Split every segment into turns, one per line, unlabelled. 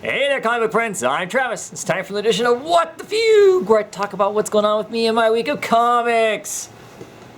Hey there, comic book friends. I'm Travis. It's time for the edition of What the Fugue, where I talk about what's going on with me in my week of comics.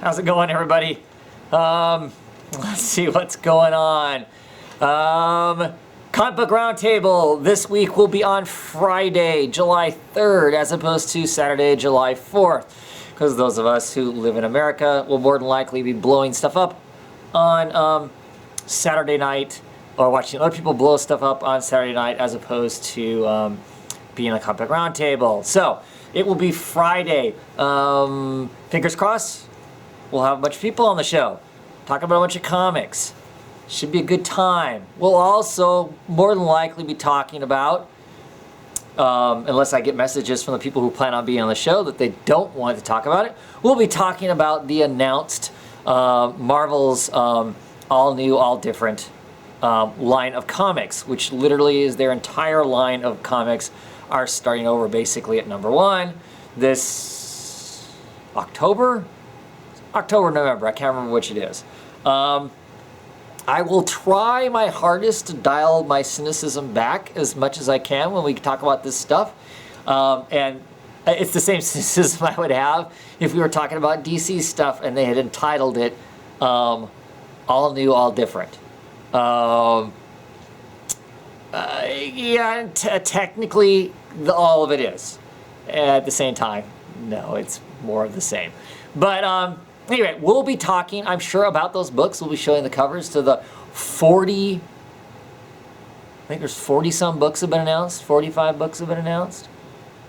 How's it going, everybody? Let's see what's going on. Comic Book Roundtable this week will be on Friday, July 3rd, as opposed to Saturday, July 4th. Because those of us who live in America will more than likely be blowing stuff up on Saturday night, or watching other people blow stuff up on Saturday night, as opposed to being a Comic Book Roundtable. So it will be Friday. Fingers crossed, we'll have a bunch of people on the show talking about a bunch of comics. Should be a good time. We'll also more than likely be talking about, unless I get messages from the people who plan on being on the show that they don't want to talk about it, we'll be talking about the announced Marvel's all new, all different line of comics, which literally is their entire line of comics are starting over basically at #1 this October, November, I can't remember which it is. I will try my hardest to dial my cynicism back as much as I can when we talk about this stuff. And it's the same cynicism I would have if we were talking about DC stuff and they had entitled it All New, All Different. Technically, all of it is. At the same time, no, it's more of the same. But anyway, we'll be talking, I'm sure, about those books. We'll be showing the covers to the 40, I think there's 40-some books have been announced, 45 books have been announced.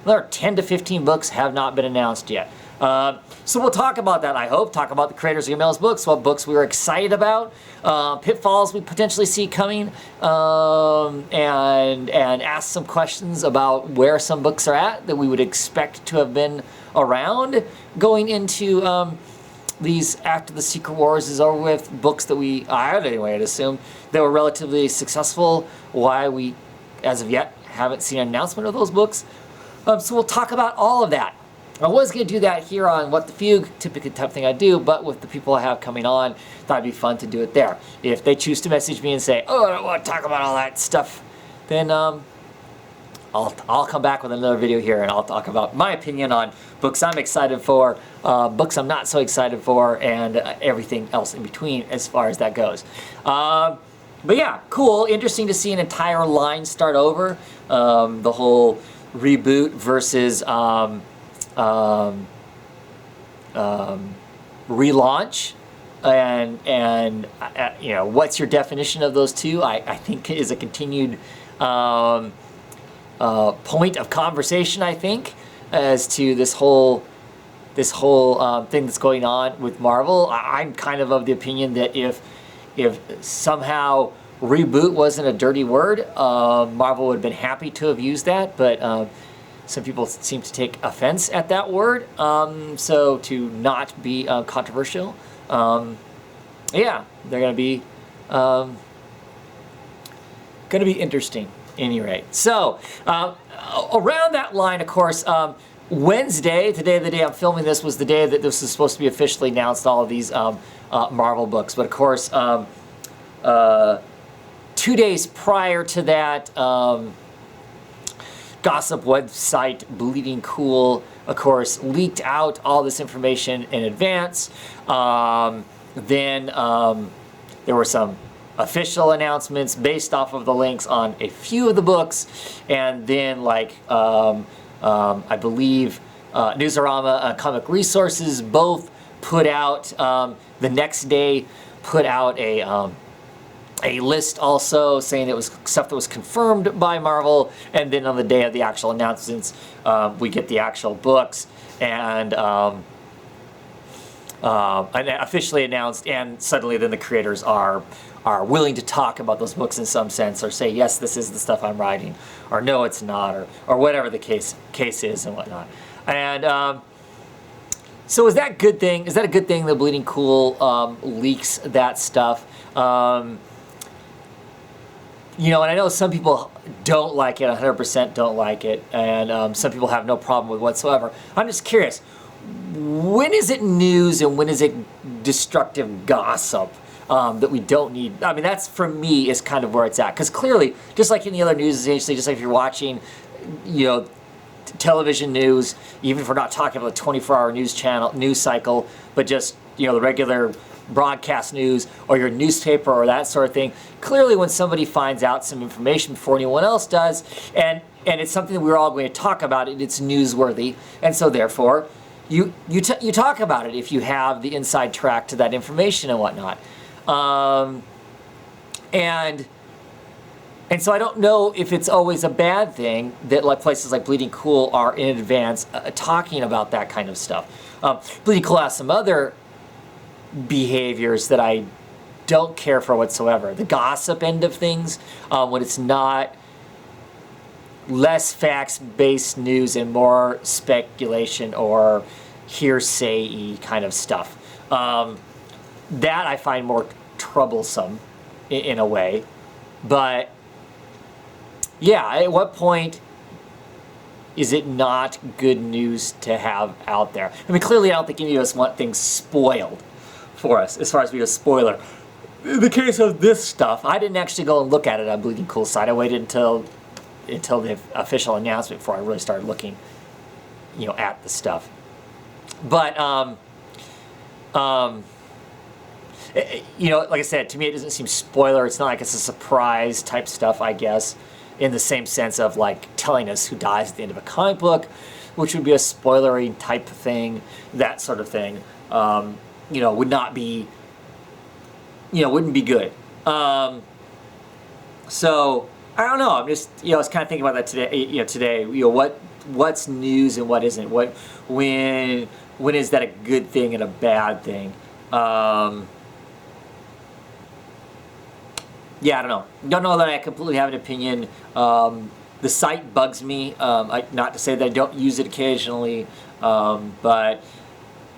There are 10 to 15 books have not been announced yet. So we'll talk about that, I hope. Talk about the creators of Gamel's books, what books we were excited about, pitfalls we potentially see coming, and ask some questions about where some books are at that we would expect to have been around going into these, after the Secret Wars is over with, books that I had assumed, that were relatively successful, why we, as of yet, haven't seen an announcement of those books. So we'll talk about all of that. I was going to do that here on What the Fugue, typically the type of thing I do, but with the people I have coming on, thought it'd be fun to do it there. If they choose to message me and say, oh, I don't want to talk about all that stuff, then I'll come back with another video here and I'll talk about my opinion on books I'm excited for, books I'm not so excited for, and everything else in between as far as that goes. But yeah, cool, interesting to see an entire line start over. The whole reboot versus relaunch, and you know, what's your definition of those two? I think is a continued point of conversation, I think, as to this whole thing that's going on with Marvel. I'm kind of the opinion that if somehow reboot wasn't a dirty word, Marvel would have been happy to have used that, but some people seem to take offense at that word, so to not be controversial, yeah, they're going to be interesting, at any rate. So, around that line, of course, Wednesday, today, the day I'm filming this, was the day that this was supposed to be officially announced, all of these Marvel books. But of course, 2 days prior to that, gossip website Bleeding Cool, of course, leaked out all this information in advance. Then there were some official announcements based off of the links on a few of the books, and then I believe Newsarama and Comic Resources both put out, the next day, put out a list also saying it was stuff that was confirmed by Marvel, and then on the day of the actual announcements, we get the actual books and officially announced, and suddenly then the creators are willing to talk about those books in some sense, or say, yes, this is the stuff I'm writing, or no, it's not, or whatever the case is and whatnot. And so is that a good thing? Is that a good thing that Bleeding Cool leaks that stuff? You know, and I know some people don't like it, 100% don't like it, and some people have no problem with whatsoever. I'm just curious, when is it news and when is it destructive gossip? that we don't need. I mean, that's, for me, is kind of where it's at. Because clearly, just like any other news agency, just like if you're watching, television news, even if we're not talking about a 24-hour news cycle, but just, the regular broadcast news or your newspaper or that sort of thing, clearly when somebody finds out some information before anyone else does, and it's something that we're all going to talk about, it's newsworthy, and so therefore you talk about it if you have the inside track to that information and whatnot. And so I don't know if it's always a bad thing that like places like Bleeding Cool are in advance talking about that kind of stuff. Bleeding Cool has some other behaviors that I don't care for whatsoever. The gossip end of things, when it's not less facts-based news and more speculation or hearsay-y kind of stuff. That I find more troublesome in a way. But yeah, at what point is it not good news to have out there? I mean, clearly I don't think any of us want things spoiled for us, as far as being a spoiler. In the case of this stuff, I didn't actually go and look at it on Bleeding Cool's side. I waited until the official announcement before I really started looking, at the stuff. But, like I said, to me it doesn't seem spoiler. It's not like it's a surprise type stuff, I guess, in the same sense of like telling us who dies at the end of a comic book, which would be a spoilery type thing, that sort of thing. Would not be, wouldn't be good. So I don't know. I'm just, I was kind of thinking about that today. What's news and what isn't? When is that a good thing and a bad thing? Yeah, I don't know. Don't know that I completely have an opinion. The site bugs me. Not to say that I don't use it occasionally, but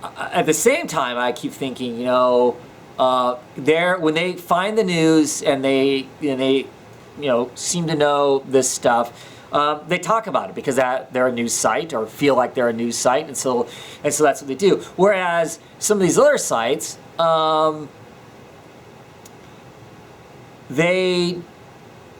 at the same time, I keep thinking, when they find the news and they seem to know this stuff, they talk about it because they're a news site or feel like they're a news site, and so that's what they do. Whereas some of these other sites, they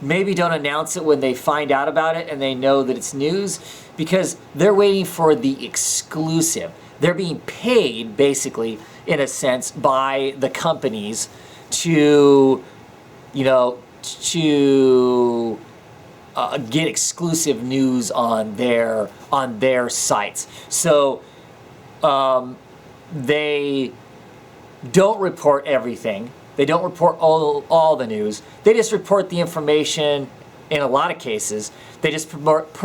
maybe don't announce it when they find out about it and they know that it's news because they're waiting for the exclusive. They're being paid, basically, in a sense, by the companies to, get exclusive news on their sites. So they don't report everything. They don't report all the news. They just report the information. In a lot of cases, they just promote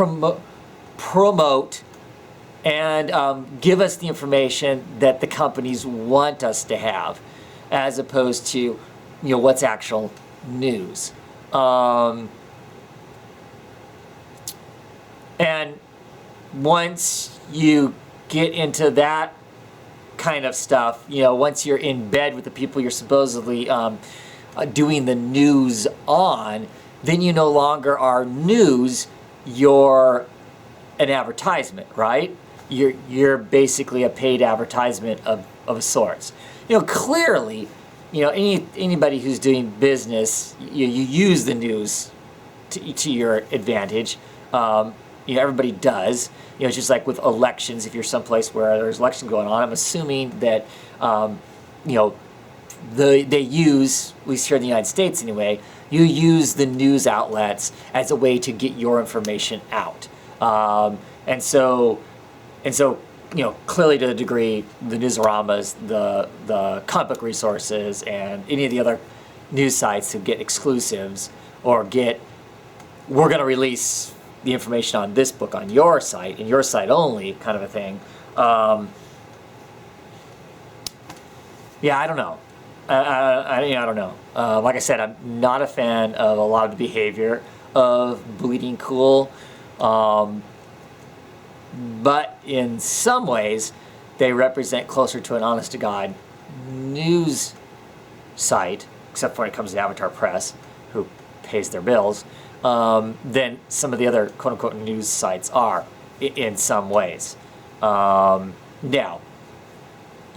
and give us the information that the companies want us to have, as opposed to, what's actual news. And once you get into that kind of stuff, once you're in bed with the people you're supposedly doing the news on, then you no longer are news, you're an advertisement, right? You're basically a paid advertisement of sorts. Clearly, anybody who's doing business, you use the news to your advantage. Everybody does. It's just like with elections. If you're someplace where there's election going on, I'm assuming that they use, at least here in the United States anyway, you use the news outlets as a way to get your information out. And so, clearly to the degree the newsaramas, the comic book resources, and any of the other news sites who get exclusives or we're going to release the information on this book on your site, and your site only, kind of a thing. Yeah, I don't know. I don't know. Like I said, I'm not a fan of a lot of the behavior of Bleeding Cool. But in some ways, they represent closer to an honest-to-God news site, except for when it comes to Avatar Press, who pays their bills, than some of the other quote-unquote news sites are in some ways. Now,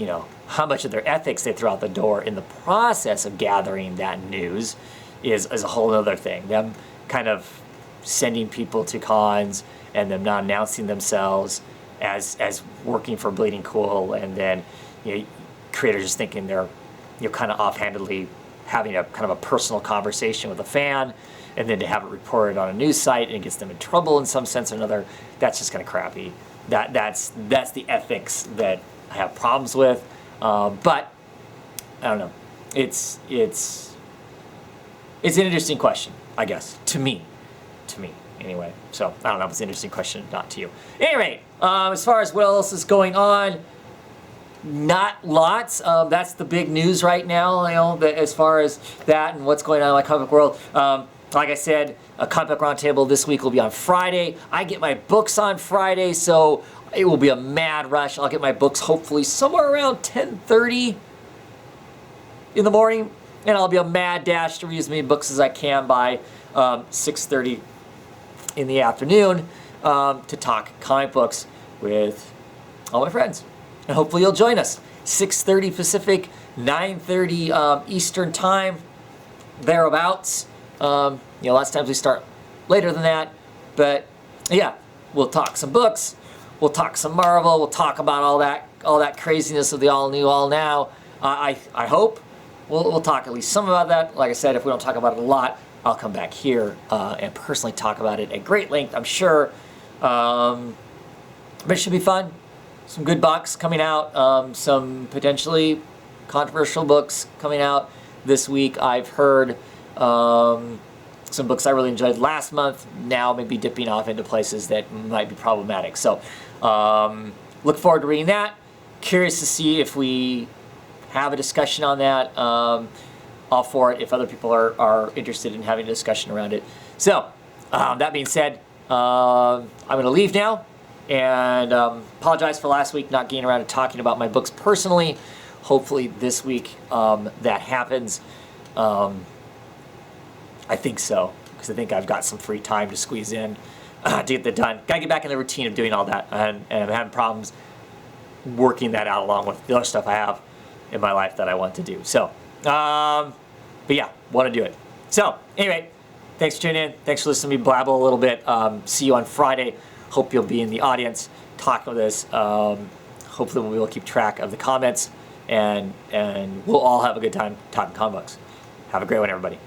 you know, how much of their ethics they throw out the door in the process of gathering that news is a whole other thing. Them kind of sending people to cons and them not announcing themselves as working for Bleeding Cool, and then, you know, creators just thinking they're, you know, kind of offhandedly having a kind of a personal conversation with a fan, and then to have it reported on a news site and it gets them in trouble in some sense or another. That's just kind of crappy. That's the ethics that I have problems with. But I don't know. It's an interesting question, I guess, to me anyway. So I don't know if it's an interesting question or not to you. Anyway, as far as what else is going on, not lots. That's the big news right now, you know, as far as that and what's going on in my comic book world. Like I said, a comic book roundtable this week will be on Friday. I get my books on Friday, so it will be a mad rush. I'll get my books hopefully somewhere around 10:30 in the morning, and I'll be a mad dash to read as many books as I can by 6:30 in the afternoon to talk comic books with all my friends. And hopefully you'll join us. 6:30 Pacific, 9:30 Eastern Time, thereabouts. You know, lots of times we start later than that, but yeah, we'll talk some books, we'll talk some Marvel, we'll talk about all that craziness of the all new, all now. I hope we'll talk at least some about that. Like I said, if we don't talk about it a lot, I'll come back here and personally talk about it at great length, I'm sure. But it should be fun. Some good books coming out, some potentially controversial books coming out this week. I've heard some books I really enjoyed last month, now maybe dipping off into places that might be problematic. So look forward to reading that. Curious to see if we have a discussion on that. All for it if other people are interested in having a discussion around it. So that being said, I'm going to leave now, and apologize for last week not getting around to talking about my books personally. Hopefully this week that happens. I think so, because I think I've got some free time to squeeze in to get that done. Gotta get back in the routine of doing all that, and I'm having problems working that out along with the other stuff I have in my life that I want to do. So, but yeah, want to do it. So, anyway, thanks for tuning in. Thanks for listening to me blabble a little bit. See you on Friday. Hope you'll be in the audience talking with us. Hopefully we will keep track of the comments, and we'll all have a good time talking comic books. Have a great one, everybody.